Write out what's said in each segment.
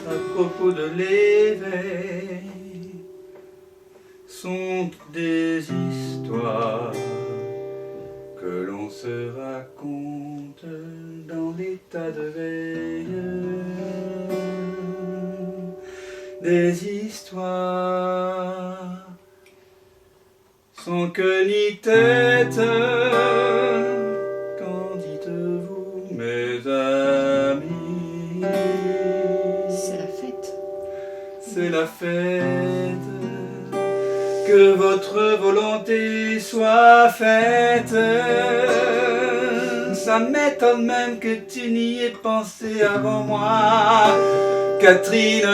à propos de l'éveil sont des histoires que l'on se raconte dans l'état de veille. Des histoires sans queue ni tête. Qu'en dites-vous, mes amis? C'est la fête. C'est la fête. Que votre volonté soit faite. Ça m'étonne même que tu n'y aies pensé avant moi, Catherine.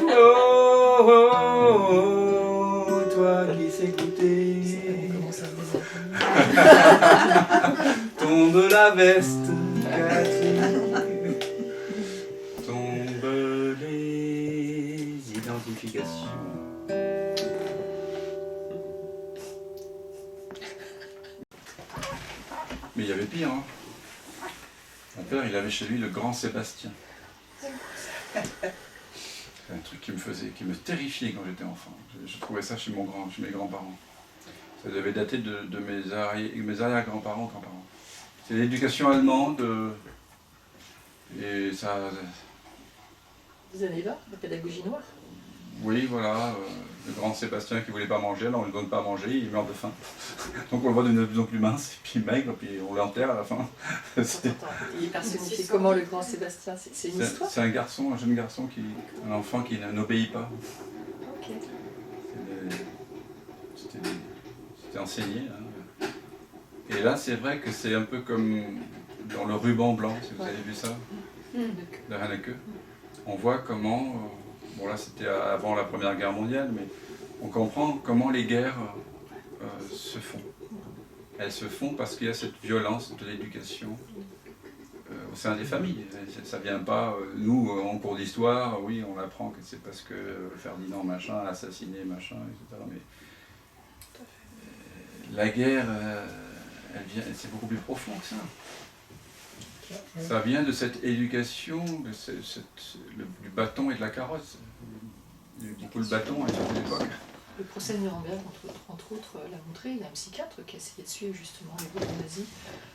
Oh, oh, oh, toi qui sais goûter. Tombe la veste, Catherine. Tombe les identifications. Mais il y avait pire, hein. Mon père, il avait chez lui le grand Sébastien. C'est un truc qui me terrifiait quand j'étais enfant. Je trouvais ça chez mes grands-parents. Ça devait dater de mes arrière-grands-parents, grands-parents. C'est l'éducation allemande, et ça... Des années 20, la pédagogie noire. Oui, voilà, le grand Sébastien qui voulait pas manger, alors on ne lui donne pas à manger, il meurt de faim. Donc on le voit de plus en plus mince, et puis maigre, puis on l'enterre à la fin. Il est personnifié comment, le grand Sébastien? C'est une histoire? C'est un jeune garçon, un enfant qui n'obéit pas. Ok. C'était enseigné. Hein. Et là, c'est vrai que c'est un peu comme dans le ruban blanc, si vous avez vu ça, de Haneke. On voit comment... Bon là c'était avant la Première Guerre mondiale, mais on comprend comment les guerres se font. Elles se font parce qu'il y a cette violence de l'éducation au sein des familles. Ça ne vient pas, nous en cours d'histoire, oui on apprend que c'est parce que Ferdinand machin a assassiné machin, etc. Mais la guerre, c'est beaucoup plus profond que ça. Ça vient de cette éducation, du bâton et de la carrosse. Beaucoup le bâton à cette époque. Le procès de Nuremberg, entre autres, l'a montré. Il y a un psychiatre qui a essayé de suivre justement les groupes nazis,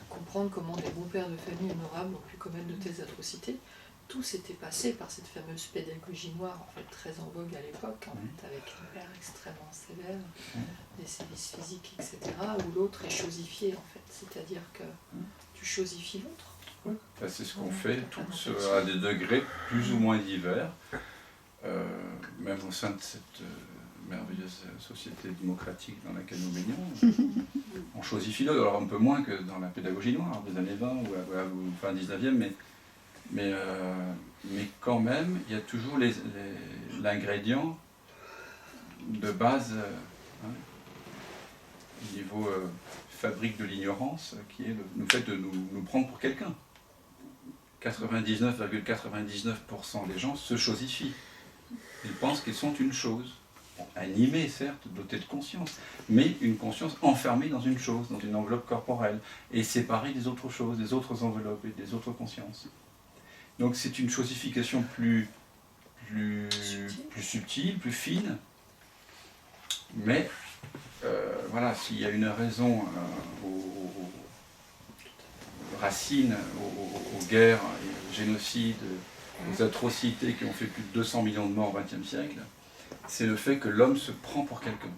comprendre comment des beaux pères de famille honorables ont pu commettre de telles atrocités. Tout s'était passé par cette fameuse pédagogie noire, en fait, très en vogue à l'époque, en fait, avec un père extrêmement sévère, des sévices physiques, etc., où l'autre est chosifié, en fait. C'est-à-dire que tu chosifies l'autre. Ben, c'est ce qu'on fait tous à des degrés plus ou moins divers, même au sein de cette merveilleuse société démocratique dans laquelle nous baignons. On chosifie l'autre, alors un peu moins que dans la pédagogie noire des années 20 ou fin 19e, mais quand même, il y a toujours l'ingrédient de base au niveau fabrique de l'ignorance, qui est le fait de nous prendre pour quelqu'un. 99,99% des gens se chosifient. Ils pensent qu'ils sont une chose. Animés, certes, dotés de conscience, mais une conscience enfermée dans une chose, dans une enveloppe corporelle, et séparée des autres choses, des autres enveloppes et des autres consciences. Donc c'est une chosification plus subtile, plus fine, mais voilà, s'il y a une raison aux racines, aux guerres, aux génocides, aux atrocités qui ont fait plus de 200 millions de morts au XXe siècle, c'est le fait que l'homme se prend pour quelqu'un.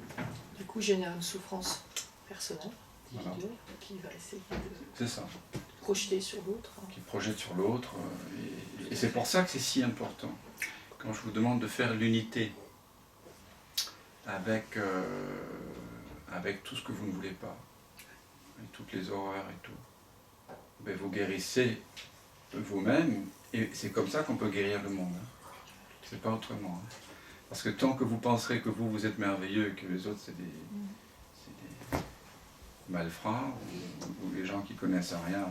Du coup, génère une souffrance personnelle, individuelle, qui va essayer de projeter sur l'autre. Qui projette sur l'autre. Et c'est pour ça que c'est si important. Quand je vous demande de faire l'unité avec tout ce que vous ne voulez pas, avec toutes les horreurs et tout, ben vous guérissez vous-même, et c'est comme ça qu'on peut guérir le monde. C'est pas autrement. Parce que tant que vous penserez que vous êtes merveilleux et que les autres c'est des malfrats, ou les gens qui connaissent rien,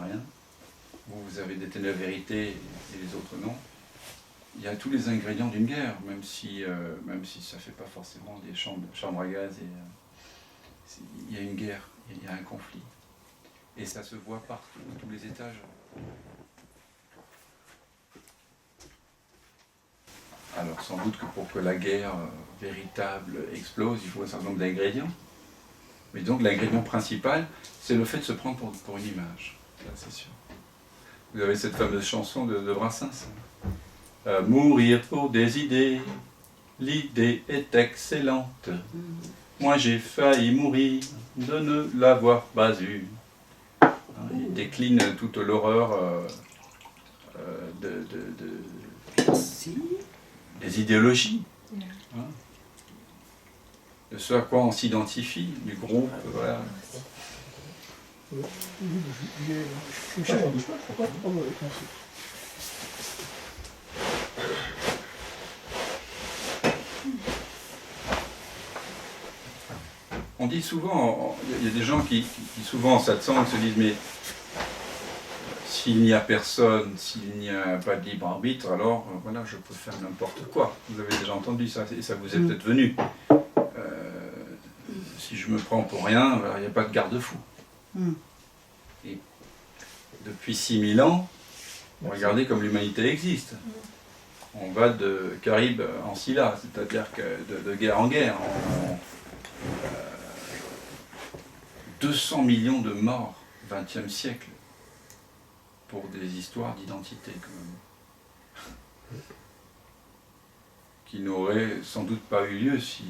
vous avez des ténèbres-vérités et les autres non, il y a tous les ingrédients d'une guerre, même si ça ne fait pas forcément des chambres à gaz, il y a une guerre, il y a un conflit. Et ça se voit partout, à tous les étages. Alors sans doute que pour que la guerre véritable explose, il faut un certain nombre d'ingrédients. Mais donc l'ingrédient principal, c'est le fait de se prendre pour une image. Ça, c'est sûr. Vous avez cette fameuse chanson de Brassens. Mourir pour des idées, l'idée est excellente. Moi j'ai failli mourir de ne l'avoir pas eue. Il décline toute l'horreur des idéologies. Hein, de ce à quoi on s'identifie, du groupe. Voilà. On dit souvent, il y a des gens qui souvent en satsang se disent, mais s'il n'y a personne, s'il n'y a pas de libre arbitre, alors voilà, je peux faire n'importe quoi. Vous avez déjà entendu ça, et ça vous est peut-être venu. Si je me prends pour rien, il n'y a pas de garde-fou. Et depuis 6000 ans, regardez comme l'humanité existe. On va de Caraïbes en Scylla, c'est-à-dire que de guerre en guerre. 200 millions de morts, 20e siècle, pour des histoires d'identité, quand même. Qui n'auraient sans doute pas eu lieu si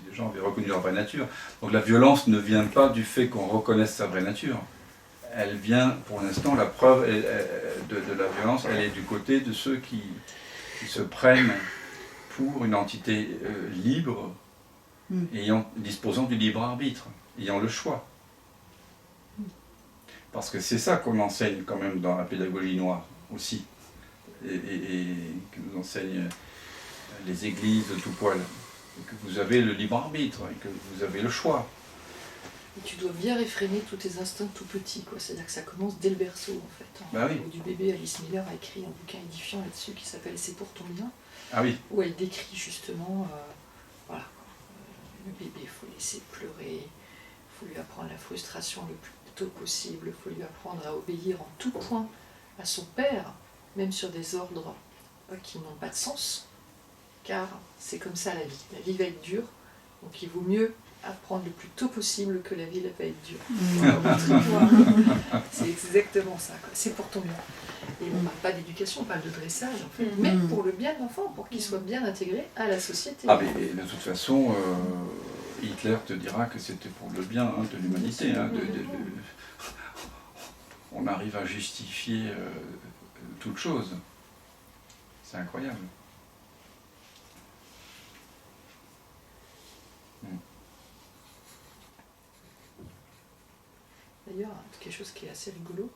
les gens avaient reconnu leur vraie nature. Donc la violence ne vient pas du fait qu'on reconnaisse sa vraie nature. Elle vient, pour l'instant, la preuve de la violence, elle est du côté de ceux qui se prennent pour une entité libre, disposant du libre arbitre, ayant le choix. Parce que c'est ça qu'on enseigne quand même dans la pédagogie noire aussi, et que nous enseignent les églises de tout poil, que vous avez le libre arbitre, et que vous avez le choix. Et tu dois bien réfréner tous tes instincts tout petits, quoi. C'est-à-dire que ça commence dès le berceau, en fait. Bah oui. Du bébé, Alice Miller a écrit un bouquin édifiant là-dessus qui s'appelle « C'est pour ton bien », Ah oui. où elle décrit justement, voilà, le bébé, il faut laisser pleurer, il faut lui apprendre la frustration le plus tôt possible, il faut lui apprendre à obéir en tout point à son père, même sur des ordres qui n'ont pas de sens, car c'est comme ça la vie. La vie va être dure, donc il vaut mieux apprendre le plus tôt possible que la vie va être dure. C'est exactement ça, quoi. C'est pour ton bien. Et on ne parle pas d'éducation, on parle de dressage, en fait, mais pour le bien de l'enfant, pour qu'il soit bien intégré à la société. Ah mais de toute façon, Hitler te dira que c'était pour le bien de l'humanité. On arrive à justifier toute chose. C'est incroyable. D'ailleurs, quelque chose qui est assez rigolo,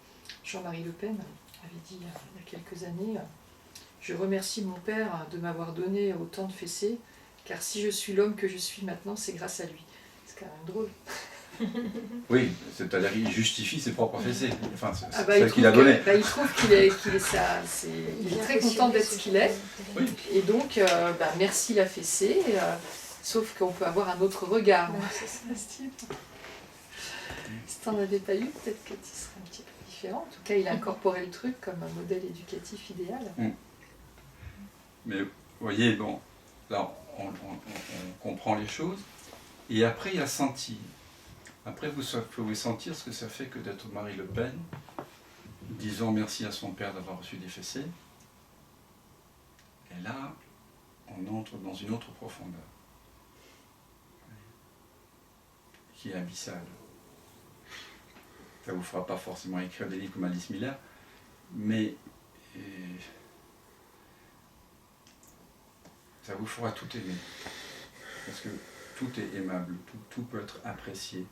Jean-Marie Le Pen avait dit il y a quelques années « Je remercie mon père de m'avoir donné autant de fessées, car si je suis l'homme que je suis maintenant, c'est grâce à lui. » C'est quand même drôle. Oui, c'est-à-dire qu'il justifie ses propres fessées, enfin celle qu'il a donnée. Il trouve qu'il est très content d'être ce qu'il est, oui. Et donc merci la fessée, sauf qu'on peut avoir un autre regard. Ouais, c'est ça, Steve. Si tu n'en avais pas eu, peut-être que tu serais un petit peu différent. En tout cas, il a incorporé le truc comme un modèle éducatif idéal. Mais vous voyez, bon, là on comprend les choses, et après il y a sentir. Après, vous pouvez sentir ce que ça fait que d'être Marie Le Pen, disant merci à son père d'avoir reçu des fessées. Et là, on entre dans une autre profondeur, qui est abyssale. Ça ne vous fera pas forcément écrire des livres comme Alice Miller, mais ça vous fera tout aimer. Parce que tout est aimable, tout peut être apprécié.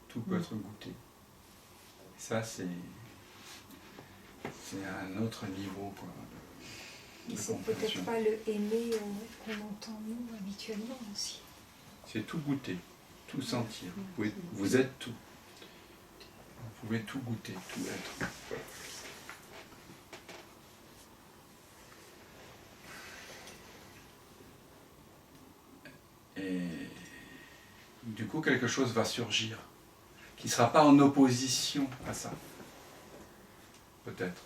Tout peut être goûté. Ça, c'est un autre niveau, quoi. Et c'est peut-être pas le aimer qu'on entend nous habituellement aussi. C'est tout goûter, tout sentir. Vous êtes tout. Vous pouvez tout goûter, tout être. Et du coup, quelque chose va surgir qui ne sera pas en opposition à ça. Peut-être.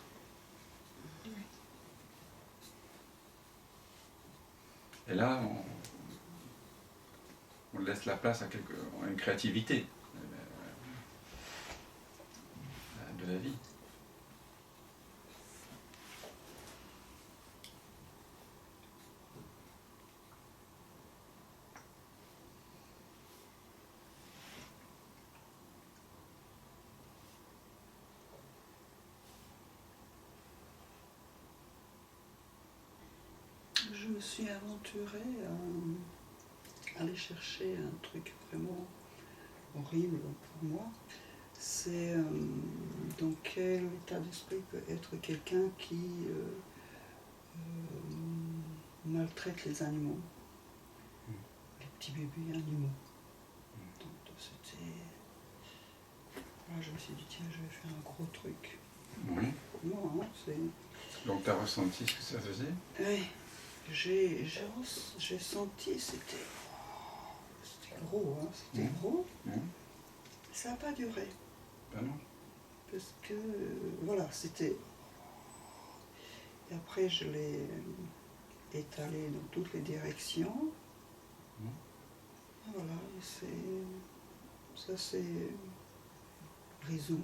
Et là, on laisse la place à une créativité de la vie. Je me suis aventurée à aller chercher un truc vraiment horrible pour moi. C'est dans quel état d'esprit peut être quelqu'un qui maltraite les animaux, les petits bébés animaux. Donc c'était... Là, je me suis dit, tiens, je vais faire un gros truc. Oui. Moi, hein, c'est... Donc tu as ressenti ce que ça faisait? Oui. J'ai senti, c'était gros, hein, c'était gros. Ça n'a pas duré. Ben non. Parce que, voilà, c'était... Et après, je l'ai étalé dans toutes les directions. Et voilà, ça s'est résolu.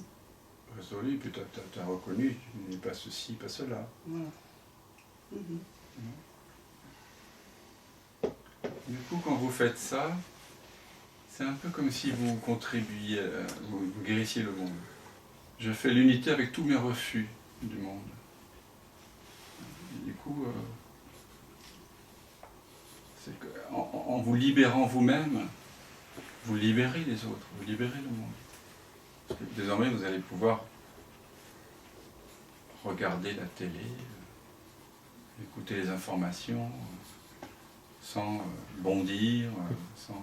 Résolu, puis tu as reconnu, tu n'es pas ceci, pas cela. Voilà. Du coup, quand vous faites ça, c'est un peu comme si vous contribuiez, vous guérissiez le monde. Je fais l'unité avec tous mes refus du monde. Et du coup, c'est que, en vous libérant vous-même, vous libérez les autres, vous libérez le monde. Parce que désormais, vous allez pouvoir regarder la télé, écouter les informations, sans bondir, sans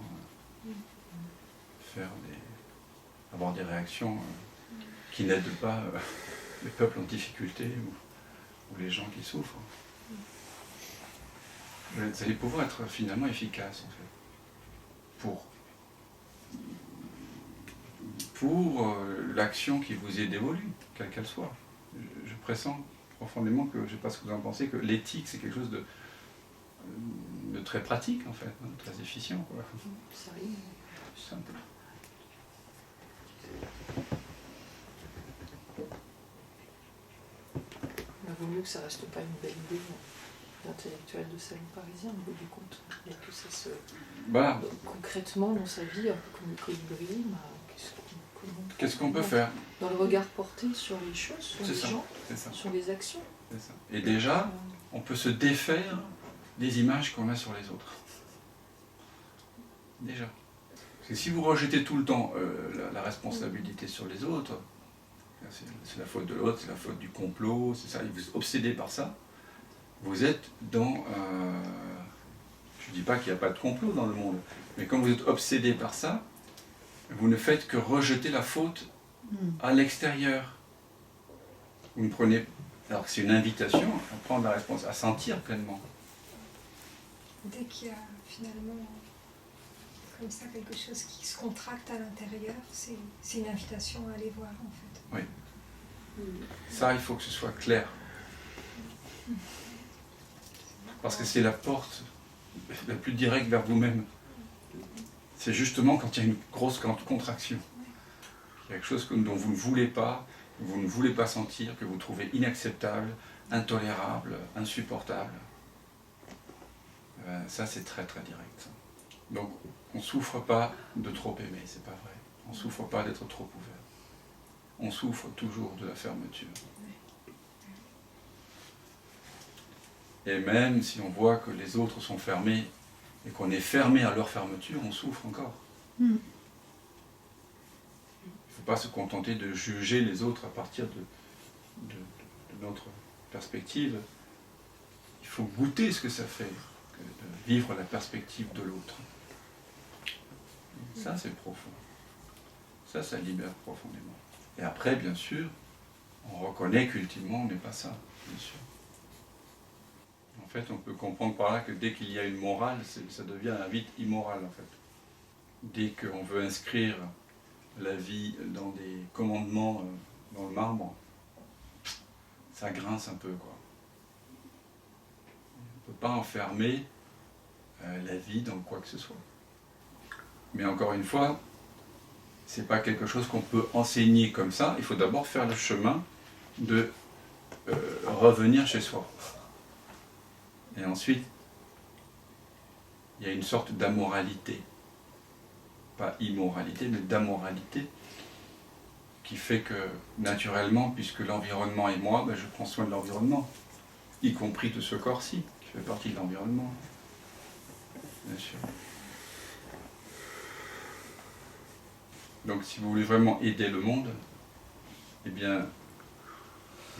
avoir des réactions qui n'aident pas les peuples en difficulté ou les gens qui souffrent. Vous allez pouvoir être finalement efficace en fait pour l'action qui vous est dévolue, quelle qu'elle soit. Je pressens profondément que, je ne sais pas ce que vous en pensez, que l'éthique c'est quelque chose de très pratique en fait, hein, très efficient. Quoi. Ça arrive. Simple. Il vaut mieux que ça reste pas une belle idée d'intellectuel de salon parisien au bout du compte. Et que ça se... concrètement dans sa vie, un peu comme le colibri, qu'est-ce qu'on peut faire? Dans le regard porté sur les choses, sur les gens, sur les actions. C'est ça. Et déjà, on peut se défaire des images qu'on a sur les autres. Déjà. Parce que si vous rejetez tout le temps la responsabilité sur les autres, c'est la faute de l'autre, c'est la faute du complot, c'est ça, vous êtes obsédé par ça, vous êtes dans... je ne dis pas qu'il n'y a pas de complot dans le monde, mais quand vous êtes obsédé par ça, vous ne faites que rejeter la faute à l'extérieur. Vous ne prenez... Alors c'est une invitation à prendre la responsabilité, à sentir pleinement. Dès qu'il y a finalement comme ça quelque chose qui se contracte à l'intérieur, c'est une invitation à aller voir en fait. Oui. Ça, il faut que ce soit clair. Parce que c'est la porte la plus directe vers vous-même. C'est justement quand il y a une grosse contraction. Il y a quelque chose dont vous ne voulez pas, que vous ne voulez pas sentir, que vous trouvez inacceptable, intolérable, insupportable. Ça, c'est très très direct. Donc, on ne souffre pas de trop aimer, c'est pas vrai. On ne souffre pas d'être trop ouvert. On souffre toujours de la fermeture. Et même si on voit que les autres sont fermés et qu'on est fermé à leur fermeture, on souffre encore. Il ne faut pas se contenter de juger les autres à partir de notre perspective. Il faut goûter ce que ça fait, de vivre la perspective de l'autre. Ça, c'est profond. Ça libère profondément. Et après, bien sûr, on reconnaît qu'ultimement, on n'est pas ça, bien sûr. En fait, on peut comprendre par là que dès qu'il y a une morale, ça devient vite immoral, en fait. Dès qu'on veut inscrire la vie dans des commandements dans le marbre, ça grince un peu, quoi. On ne peut pas enfermer la vie dans quoi que ce soit. Mais encore une fois, c'est pas quelque chose qu'on peut enseigner comme ça. Il faut d'abord faire le chemin de revenir chez soi. Et ensuite, il y a une sorte d'amoralité. Pas immoralité, mais d'amoralité, qui fait que, naturellement, puisque l'environnement est moi, ben je prends soin de l'environnement, y compris de ce corps-ci, qui fait partie de l'environnement. Bien sûr. Donc si vous voulez vraiment aider le monde, eh bien,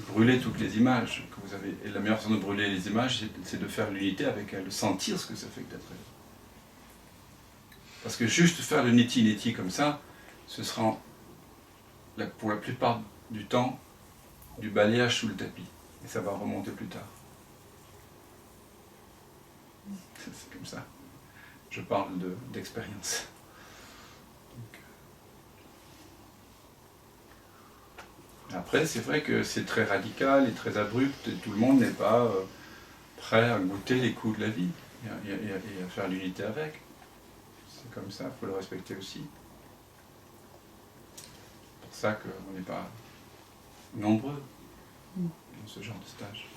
brûlez toutes les images que vous avez. Et la meilleure façon de brûler les images, c'est de faire l'unité avec elles, de sentir ce que ça fait que d'être elles. Parce que juste faire le neti-neti comme ça, ce sera, pour la plupart du temps, du balayage sous le tapis. Et ça va remonter plus tard. C'est comme ça. Je parle d'expérience. Après, c'est vrai que c'est très radical et très abrupt, et tout le monde n'est pas prêt à goûter les coups de la vie et à faire l'unité avec. C'est comme ça, il faut le respecter aussi. C'est pour ça qu'on n'est pas nombreux dans ce genre de stage.